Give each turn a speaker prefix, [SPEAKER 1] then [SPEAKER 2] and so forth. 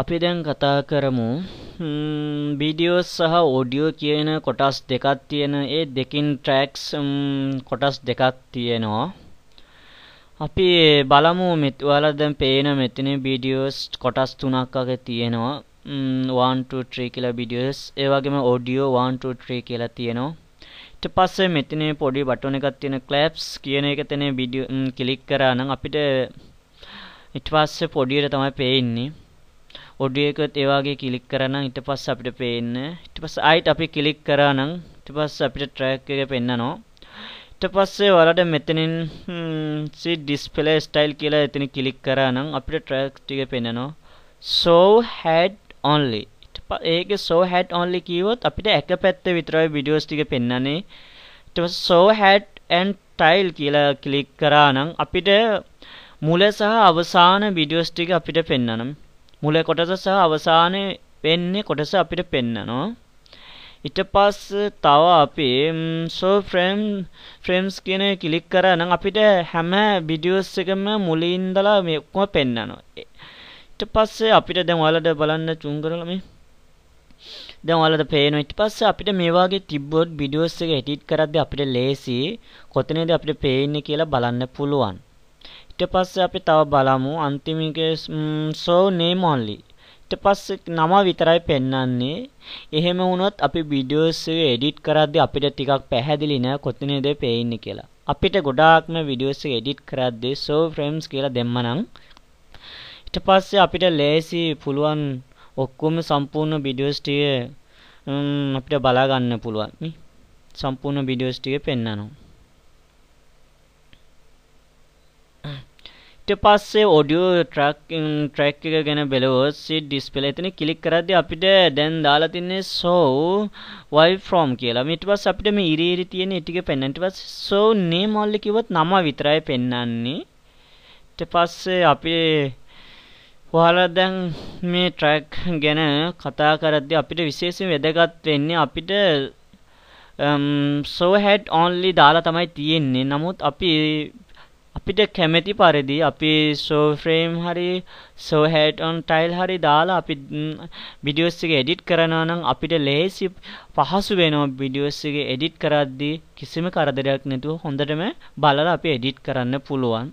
[SPEAKER 1] අපි දැන් කතා කරමු වීඩියෝ සහ ඔඩියෝ කියන කොටස් දෙකක් තියෙන ඒ දෙකින් ට්‍රැක්ස් කොටස් දෙකක් තියෙනවා. අපි බලමු ඔයාලා දැන් පේන මෙතන වීඩියෝස් කොටස් තුනක් වගේ තියෙනවා. 1 2 3 කියලා වීඩියෝස් ඒ වගේම ඔඩියෝ 1 2 3 කියලා තියෙනවා. ඊට පස්සේ මෙතන පොඩි බටන් එකක් තියෙන ක්ලැප්ස් කියන එක තන වීඩියෝ ක්ලික් කරා නම් අපිට ඊට පස්සේ පොඩියට තමයි පේන්නේ. ඔඩියෝ එකත් ඒ වගේ ක්ලික් කරා නම් ඊට පස්සේ අපිට පේන්නේ. ඊට පස්සේ ආයිත් අපි ක්ලික් කරා නම් ඊට පස්සේ අපිට ට්‍රැක් එක පෙන්නනවා. ඊට පස්සේ ඔයාලට මෙතනින් see display style කියලා එතන ක්ලික් කරා නම් අපිට ට්‍රැක් ටික පෙන්නනවා. show head only. ඒකේ show head only කිව්වොත් අපිට එක පැත්තේ විතරයි වීඩියෝස් ටික පෙන්නන්නේ. ඊට පස්සේ show head and tail කියලා ක්ලික් කරා නම් අපිට මුල සහ අවසාන වීඩියෝස් ටික අපිට පෙන්නනවා. මුල කොටස සහ අවසානයේ වෙන්නේ කොටස අපිට පෙන්නනවා. ඊට පස්සේ තව අපි show frames කියන ක්ලික් කරා නම් අපිට හැම වීඩියෝස් එකම මුලින් ඉඳලා මේ ඔක්කොම පෙන්නනවා. ඊට පස්සේ අපිට දැන් ඔයාලට බලන්න චුම් කරලා මේ දැන් ඔයාලට පේනවා. ඊට පස්සේ අපිට මේ වගේ තිබ්බොත් වීඩියෝස් එක එඩිට් කරද්දී අපිට ලේසි කොතනද අපිට පේන්නේ කියලා බලන්න පුළුවන්. ඊට පස්සේ අපි තව බලමු අන්තිම එකේ show name only. ඊට පස්සේ නම විතරයි පෙන්වන්නේ. එහෙම වුණොත් අපි වීඩියෝස් එක එඩිට් කරද්දී අපිට ටිකක් පැහැදිලි නෑ කොතනද පේන්නේ කියලා. අපිට ගොඩාක්ම වීඩියෝස් එක එඩිට් කරද්දී show frames කියලා දෙන්නනම් ඊට පස්සේ අපිට ලේසි පුළුවන් ඔක්කොම සම්පූර්ණ වීඩියෝස් ටික අපිට බලා ගන්න පුළුවන්. මේ සම්පූර්ණ වීඩියෝස් ටික පෙන්වනවා. ඊට පස්සේ ඔඩියෝ ට්‍රැක් එක ගැන බලුවොත් see display එතන ක්ලික් කරද්දී අපිට දැන් දාලා තින්නේ show wave from කියලා. ඊට පස්සේ අපිට මේ ඉරි තියෙන ටික පෙන්වන්න. ඊට පස්සේ show name only කිව්වොත් නම විතරයි පෙන්වන්නේ. ඊට පස්සේ අපි ඔයාලා දැන් මේ ට්‍රැක් ගැන කතා කරද්දී අපිට විශේෂයෙන් වැදගත් වෙන්නේ අපිට show head only දාලා තමයි තියෙන්නේ. නමුත් අපිට කැමැති පරිදි අපි show frame හරි show head on tail හරි දාලා අපි වීඩියෝස් එක එඩිට් කරනවා නම් අපිට ලේසි පහසු වෙනවා වීඩියෝස් එක එඩිට් කරද්දී කිසිම කරදරයක් නැතුව හොඳටම බලලා අපි එඩිට් කරන්න පුළුවන්.